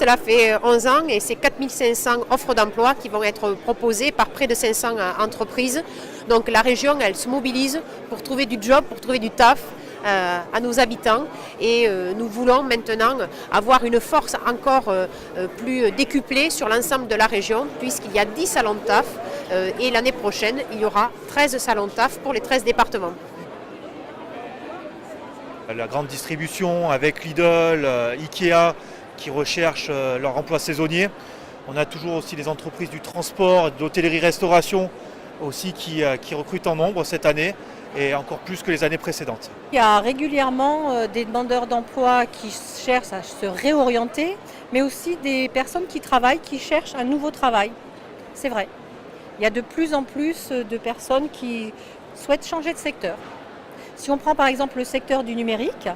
cela fait 11 ans et c'est 4500 offres d'emploi qui vont être proposées par près de 500 entreprises. Donc la région, elle se mobilise pour trouver du job, pour trouver du taf à nos habitants et nous voulons maintenant avoir une force encore plus décuplée sur l'ensemble de la région puisqu'il y a 10 salons de taf et l'année prochaine il y aura 13 salons de taf pour les 13 départements. La grande distribution avec Lidl, Ikea qui recherchent leur emploi saisonnier. On a toujours aussi les entreprises du transport, de l'hôtellerie-restauration aussi qui recrutent en nombre cette année et encore plus que les années précédentes. Il y a régulièrement des demandeurs d'emploi qui cherchent à se réorienter, mais aussi des personnes qui travaillent, qui cherchent un nouveau travail. C'est vrai. Il y a de plus en plus de personnes qui souhaitent changer de secteur. Si on prend par exemple le secteur du numérique,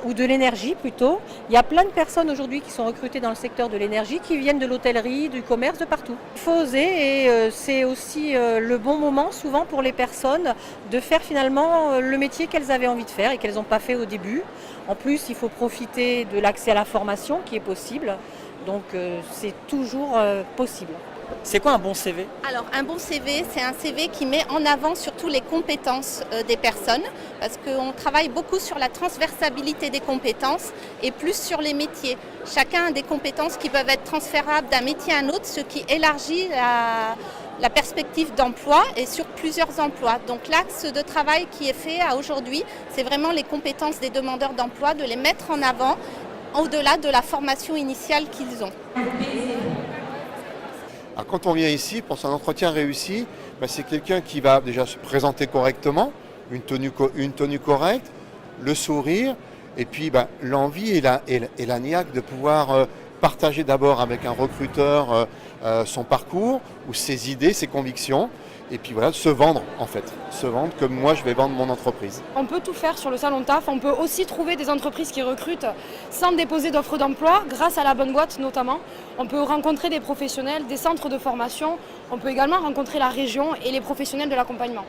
ou de l'énergie plutôt, il y a plein de personnes aujourd'hui qui sont recrutées dans le secteur de l'énergie qui viennent de l'hôtellerie, du commerce, de partout. Il faut oser et c'est aussi le bon moment souvent pour les personnes de faire finalement le métier qu'elles avaient envie de faire et qu'elles n'ont pas fait au début. En plus, il faut profiter de l'accès à la formation qui est possible, donc c'est toujours possible. C'est quoi un bon CV? Alors un bon CV, c'est un CV qui met en avant surtout les compétences des personnes parce qu'on travaille beaucoup sur la transversabilité des compétences et plus sur les métiers. Chacun a des compétences qui peuvent être transférables d'un métier à un autre, ce qui élargit la perspective d'emploi et sur plusieurs emplois. Donc l'axe de travail qui est fait aujourd'hui, c'est vraiment les compétences des demandeurs d'emploi, de les mettre en avant au-delà de la formation initiale qu'ils ont. Alors, quand on vient ici pour son entretien réussi, c'est quelqu'un qui va déjà se présenter correctement, une tenue correcte, le sourire, et puis l'envie et la niaque de pouvoir partager d'abord avec un recruteur son parcours ou ses idées, ses convictions, et puis voilà, se vendre en fait, se vendre comme moi je vais vendre mon entreprise. On peut tout faire sur le salon de taf, on peut aussi trouver des entreprises qui recrutent sans déposer d'offres d'emploi, grâce à la bonne boîte notamment. On peut rencontrer des professionnels, des centres de formation, on peut également rencontrer la région et les professionnels de l'accompagnement.